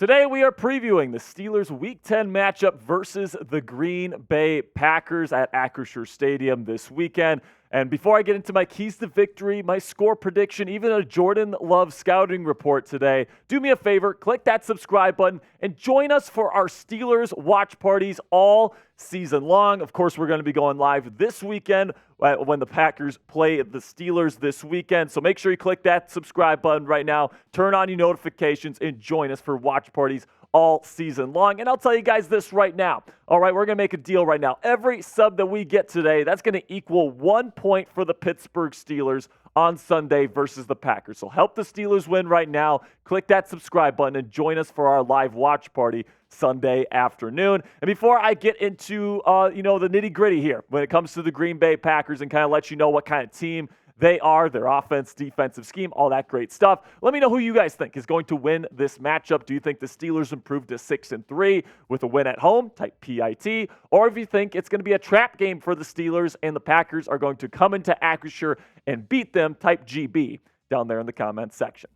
Today we are previewing the Steelers' Week 10 matchup versus the Green Bay Packers at Acrisure Stadium this weekend. And before I get into my keys to victory, my score prediction, even a Jordan Love scouting report today, do me a favor, click that subscribe button and join us for our Steelers watch parties all season long. Of course, we're going to be going live this weekend when the Packers play the Steelers this weekend. So make sure you click that subscribe button right now, turn on your notifications, and join us for watch parties all season long. And I'll tell you guys this right now. All right, we're going to make a deal right now. Every sub that we get today, that's going to equal 1 point for the Pittsburgh Steelers on Sunday versus the Packers. So help the Steelers win right now. Click that subscribe button and join us for our live watch party Sunday afternoon. And before I get into the nitty-gritty here when it comes to the Green Bay Packers and kind of let you know what kind of team they are, their offense, defensive scheme, all that great stuff. Let me know who you guys think is going to win this matchup. Do you think the Steelers improve to 6-3 with a win at home, type PIT, or if you think it's going to be a trap game for the Steelers and the Packers are going to come into Acrisure and beat them, type GB, down there in the comments section.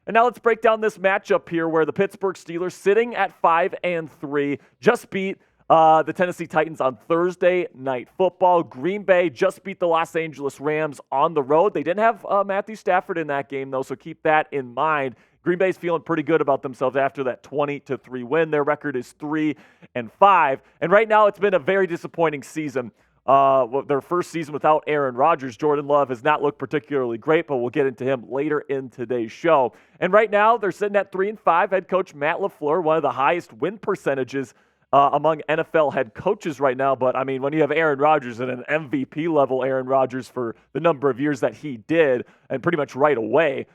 And now let's break down this matchup here where the Pittsburgh Steelers, sitting at 5-3, just beat the Tennessee Titans on Thursday Night Football. Green Bay just beat the Los Angeles Rams on the road. They didn't have Matthew Stafford in that game, though, so keep that in mind. Green Bay's feeling pretty good about themselves after that 20-3 win. Their record is 3-5. And right now, it's been a very disappointing season. Their first season without Aaron Rodgers. Jordan Love has not looked particularly great, but we'll get into him later in today's show. And right now, they're sitting at 3-5. Head coach Matt LaFleur, one of the highest win percentages among NFL head coaches right now. But, I mean, when you have Aaron Rodgers and an MVP-level Aaron Rodgers for the number of years that he did, and pretty much right away,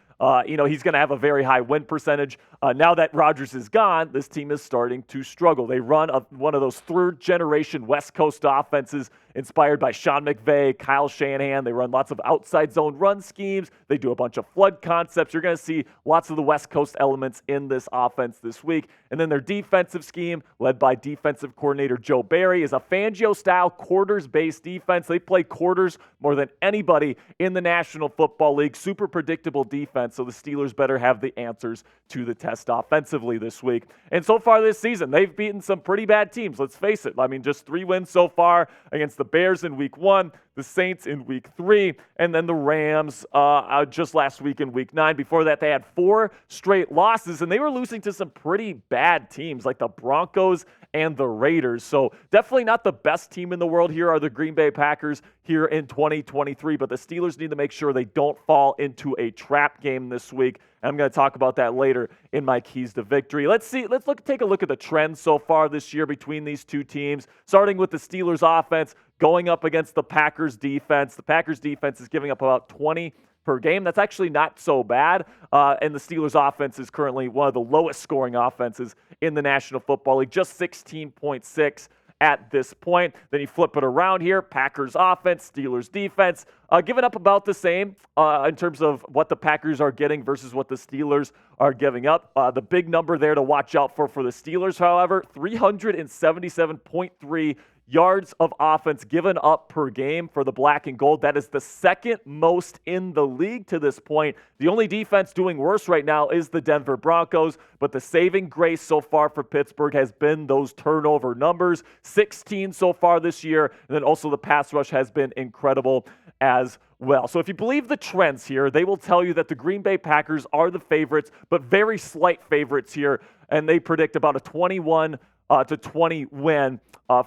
he's going to have a very high win percentage. Now that Rodgers is gone, this team is starting to struggle. They run one of those third-generation West Coast offenses inspired by Sean McVay, Kyle Shanahan. They run lots of outside zone run schemes. They do a bunch of flood concepts. You're going to see lots of the West Coast elements in this offense this week. And then their defensive scheme, led by defensive coordinator Joe Barry, is a Fangio-style quarters-based defense. They play quarters more than anybody in the National Football League. Super predictable defense, so the Steelers better have the answers to the test offensively this week. And so far this season, they've beaten some pretty bad teams. Let's face it. I mean, just 3 wins so far against the Bears in Week 1, the Saints in Week 3, and then the Rams just last week in Week 9. Before that, they had 4 straight losses, and they were losing to some pretty bad teams like the Broncos and the Raiders. So definitely not the best team in the world here are the Green Bay Packers here in 2023, but the Steelers need to make sure they don't fall into a trap game this week. And I'm going to talk about that later in my keys to victory. Take a look at the trends so far this year between these two teams, starting with the Steelers offense going up against the Packers defense. The Packers defense is giving up about 20 per game. That's actually not so bad. And the Steelers offense is currently one of the lowest scoring offenses in the National Football League, just 16.6 at this point. Then you flip it around here, Packers offense, Steelers defense, giving up about the same in terms of what the Packers are getting versus what the Steelers are giving up. The big number there to watch out for the Steelers, however, 377.3 yards of offense given up per game for the black and gold. That is the second most in the league to this point. The only defense doing worse right now is the Denver Broncos, but the saving grace so far for Pittsburgh has been those turnover numbers, 16 so far this year, and then also the pass rush has been incredible as well. So if you believe the trends here, they will tell you that the Green Bay Packers are the favorites, but very slight favorites here, and they predict about a 21-20 win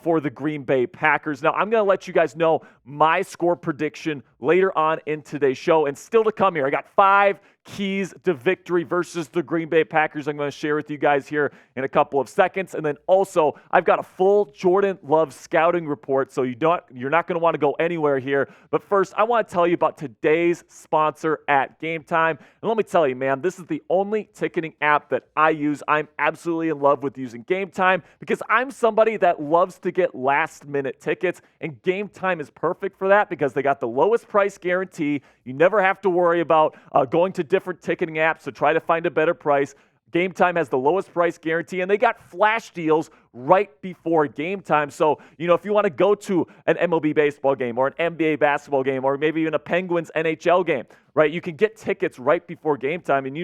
for the Green Bay Packers. Now, I'm going to let you guys know my score prediction later on in today's show. And still to come here, I got 5 keys to victory versus the Green Bay Packers I'm going to share with you guys here in a couple of seconds. And then also, I've got a full Jordan Love scouting report, so you're not going to want to go anywhere here. But first, I want to tell you about today's sponsor at Game Time. And let me tell you, man, this is the only ticketing app that I use. I'm absolutely in love with using Game Time because I'm somebody that loves to get last-minute tickets, and Game Time is perfect for that because they got the lowest price guarantee. You never have to worry about going to different ticketing apps to try to find a better price. Game Time has the lowest price guarantee, and they got flash deals right before game time. So, if you want to go to an MLB baseball game or an NBA basketball game or maybe even a Penguins NHL game, right, you can get tickets right before game time, and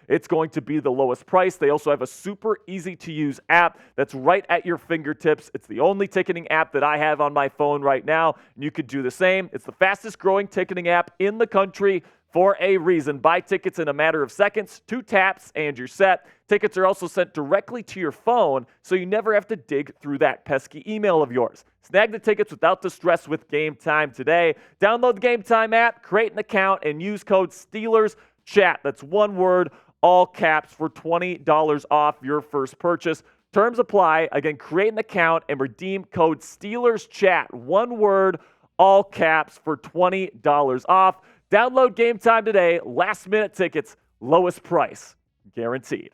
it's going to be the lowest price. They also have a super easy-to-use app that's right at your fingertips. It's the only ticketing app that I have on my phone right now, and you could do the same. It's the fastest-growing ticketing app in the country for a reason. Buy tickets in a matter of seconds, 2 taps, and you're set. Tickets are also sent directly to your phone, so you never have to dig through that pesky email of yours. Snag the tickets without the stress with Game Time today. Download the Game Time app, create an account, and use code SteelersChat. That's one word, all caps, for $20 off your first purchase. Terms apply. Again, create an account and redeem code SteelersChat. One word, all caps, for $20 off. Download Game Time today. Last-minute tickets, lowest price, guaranteed.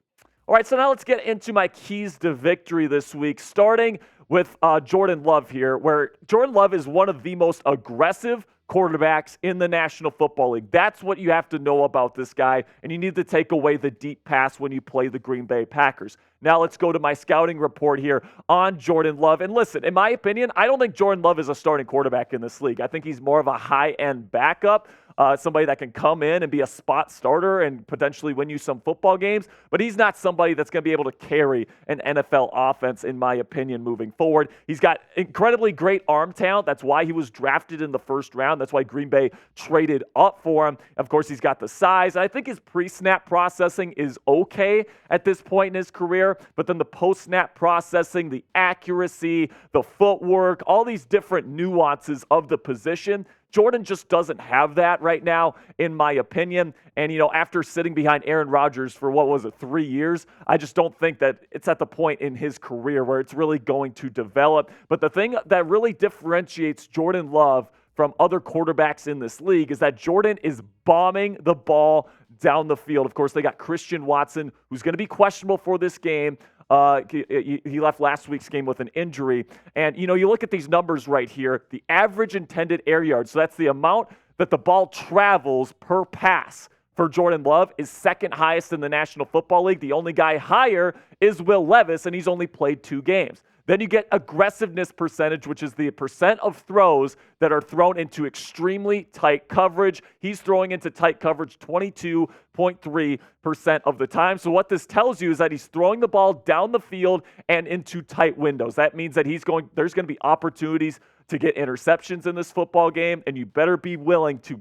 All right, so now let's get into my keys to victory this week, starting with Jordan Love here, where Jordan Love is one of the most aggressive quarterbacks in the National Football League. That's what you have to know about this guy, and you need to take away the deep pass when you play the Green Bay Packers. Now let's go to my scouting report here on Jordan Love. And listen, in my opinion, I don't think Jordan Love is a starting quarterback in this league. I think he's more of a high-end backup, somebody that can come in and be a spot starter and potentially win you some football games. But he's not somebody that's going to be able to carry an NFL offense, in my opinion, moving forward. He's got incredibly great arm talent. That's why he was drafted in the first round. That's why Green Bay traded up for him. Of course, he's got the size. I think his pre-snap processing is okay at this point in his career. But then the post-snap processing, the accuracy, the footwork, all these different nuances of the position, Jordan just doesn't have that right now, in my opinion. And, after sitting behind Aaron Rodgers for, 3 years, I just don't think that it's at the point in his career where it's really going to develop. But the thing that really differentiates Jordan Love from other quarterbacks in this league is that Jordan is bombing the ball down the field. Of course, they got Christian Watson, who's going to be questionable for this game. He left last week's game with an injury. And, you look at these numbers right here, the average intended air yards, so that's the amount that the ball travels per pass for Jordan Love, is second highest in the National Football League. The only guy higher is Will Levis, and he's only played 2 games. Then you get aggressiveness percentage, which is the percent of throws that are thrown into extremely tight coverage. He's throwing into tight coverage 22.3% of the time. So what this tells you is that he's throwing the ball down the field and into tight windows. That means that there's going to be opportunities to get interceptions in this football game, and you better be willing to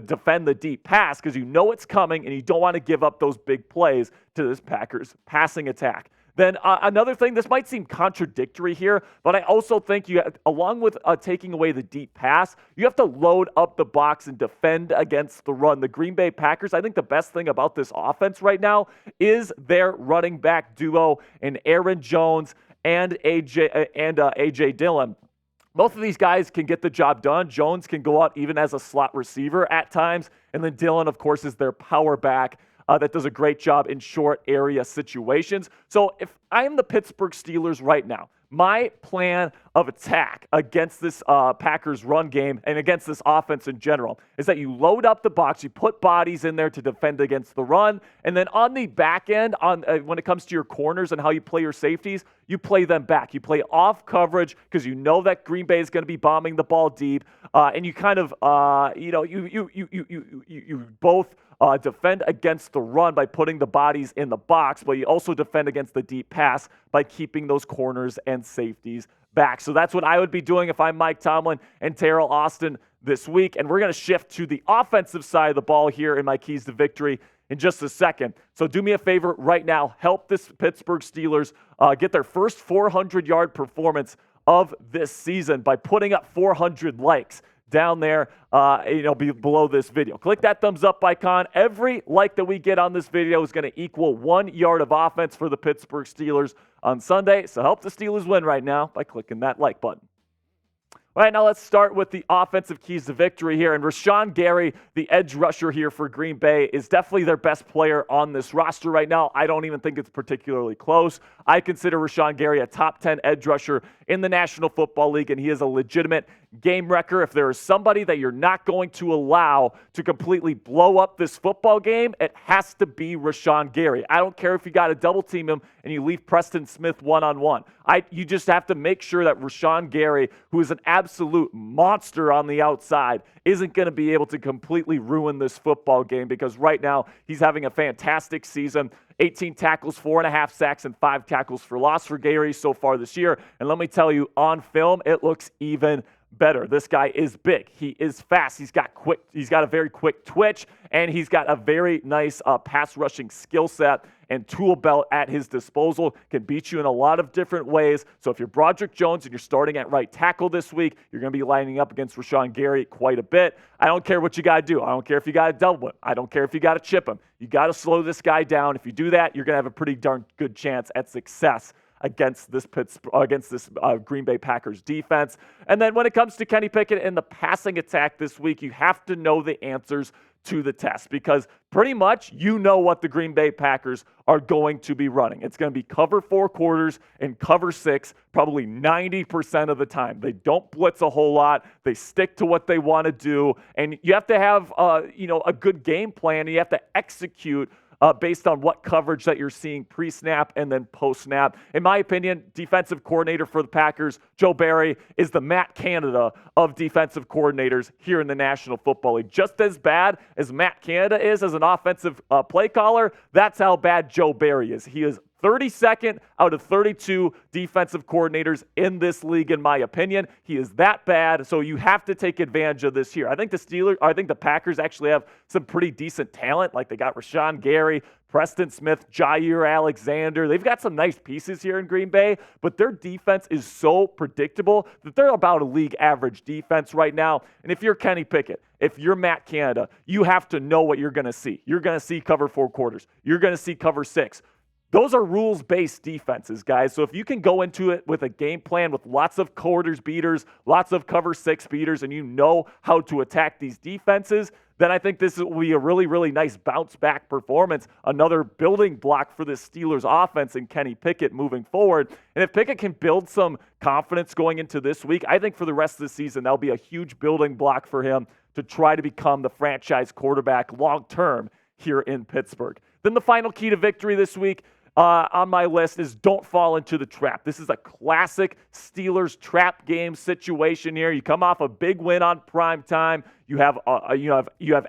defend the deep pass because you know it's coming and you don't want to give up those big plays to this Packers passing attack. Then another thing, this might seem contradictory here, but I also think along with taking away the deep pass, you have to load up the box and defend against the run. The Green Bay Packers, I think the best thing about this offense right now is their running back duo in Aaron Jones and A.J. Dillon. Both of these guys can get the job done. Jones can go out even as a slot receiver at times, and then Dillon, of course, is their power back. That does a great job in short area situations. So if I am the Pittsburgh Steelers right now, my plan of attack against this Packers run game and against this offense in general is that you load up the box, you put bodies in there to defend against the run, and then on the back end, when it comes to your corners and how you play your safeties, you play them back. You play off coverage because you know that Green Bay is going to be bombing the ball deep, and you kind of, you both defend against the run by putting the bodies in the box, but you also defend against the deep pass by keeping those corners and safeties back. So that's what I would be doing if I'm Mike Tomlin and Terrell Austin this week. And we're going to shift to the offensive side of the ball here in my keys to victory in just a second. So do me a favor right now. Help this Pittsburgh Steelers get their first 400-yard performance of this season by putting up 400 likes down there, below this video. Click that thumbs up icon. Every like that we get on this video is going to equal 1 yard of offense for the Pittsburgh Steelers on Sunday. So help the Steelers win right now by clicking that like button. All right, now let's start with the offensive keys to victory here. And Rashawn Gary, the edge rusher here for Green Bay, is definitely their best player on this roster right now. I don't even think it's particularly close. I consider Rashawn Gary a top 10 edge rusher in the National Football League, and he is a legitimate game wrecker. If there is somebody that you're not going to allow to completely blow up this football game, it has to be Rashawn Gary. I don't care if you got to double team him and you leave Preston Smith one-on-one. You just have to make sure that Rashawn Gary, who is an absolute monster on the outside, isn't going to be able to completely ruin this football game, because right now he's having a fantastic season. 18 tackles, 4.5 sacks, and 5 tackles for loss for Gary so far this year. And let me tell you, on film, it looks even better. This guy is big. He is fast. He's got a very quick twitch, and he's got a very nice pass rushing skill set and tool belt at his disposal. Can beat you in a lot of different ways. So if you're Broderick Jones and you're starting at right tackle this week, you're going to be lining up against Rashawn Gary quite a bit. I don't care what you got to do. I don't care if you got to double him. I don't care if you got to chip him. You got to slow this guy down. If you do that, you're going to have a pretty darn good chance at success against this Green Bay Packers defense. And then when it comes to Kenny Pickett and the passing attack this week, you have to know the answers to the test, because pretty much you know what the Green Bay Packers are going to be running. It's going to be cover 4 quarters and cover 6 probably 90% of the time. They don't blitz a whole lot. They stick to what they want to do, and you have to have a good game plan, and you have to execute based on what coverage that you're seeing pre-snap and then post-snap. In my opinion, defensive coordinator for the Packers, Joe Barry, is the Matt Canada of defensive coordinators here in the National Football League. Just as bad as Matt Canada is as an offensive play caller, that's how bad Joe Barry is. He is 32nd out of 32 defensive coordinators in this league, in my opinion. He is that bad, so you have to take advantage of this here. I think the Packers actually have some pretty decent talent. Like, they got Rashawn Gary, Preston Smith, Jair Alexander. They've got some nice pieces here in Green Bay, but their defense is so predictable that they're about a league average defense right now. And if you're Kenny Pickett, if you're Matt Canada, you have to know what you're going to see. You're going to see cover 4 quarters. You're going to see cover 6. Those are rules-based defenses, guys. So if you can go into it with a game plan with lots of quarters beaters, lots of cover 6 beaters, and you know how to attack these defenses, then I think this will be a really, really nice bounce-back performance. Another building block for the Steelers offense and Kenny Pickett moving forward. And if Pickett can build some confidence going into this week, I think for the rest of the season, that'll be a huge building block for him to try to become the franchise quarterback long-term here in Pittsburgh. Then the final key to victory this week on my list is don't fall into the trap. This is a classic Steelers trap game situation here. You come off a big win on prime time. You have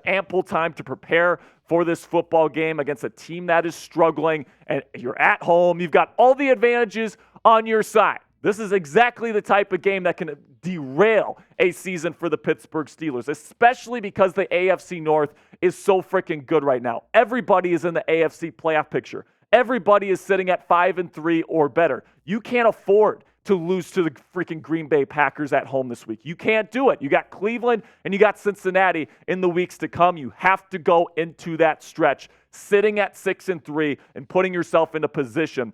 ample time to prepare for this football game against a team that is struggling, and you're at home. You've got all the advantages on your side. This is exactly the type of game that can derail a season for the Pittsburgh Steelers, especially because the AFC North is so freaking good right now. Everybody is in the AFC playoff picture. Everybody is sitting at 5-3 or better. You can't afford to lose to the freaking Green Bay Packers at home this week. You can't do it. You got Cleveland and you got Cincinnati in the weeks to come. You have to go into that stretch sitting at 6-3 and putting yourself in a position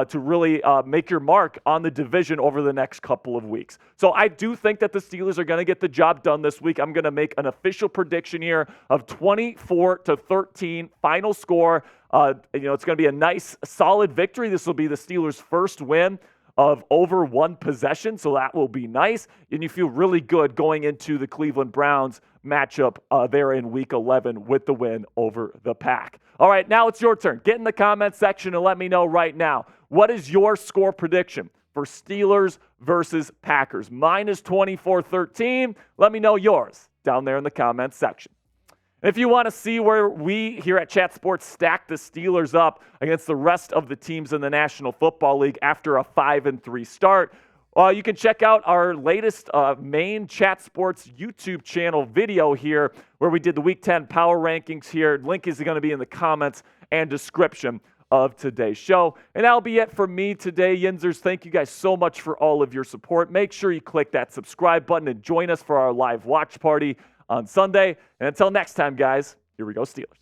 to really make your mark on the division over the next couple of weeks. So I do think that the Steelers are going to get the job done this week. I'm going to make an official prediction here of 24-13 final score. It's going to be a nice, solid victory. This will be the Steelers' first win of over 1 possession, so that will be nice. And you feel really good going into the Cleveland Browns matchup there in Week 11 with the win over the Pack. All right, now it's your turn. Get in the comment section and let me know right now, what is your score prediction for Steelers versus Packers? Mine is 24-13. Let me know yours down there in the comments section. And if you want to see where we here at Chat Sports stack the Steelers up against the rest of the teams in the National Football League after a 5-3 start, you can check out our latest main Chat Sports YouTube channel video here where we did the Week 10 power rankings here. Link is going to be in the comments and description of today's show. And that'll be it for me today, Yinzers. Thank you guys so much for all of your support. Make sure you click that subscribe button and join us for our live watch party on Sunday. And until next time, guys, here we go, Steelers.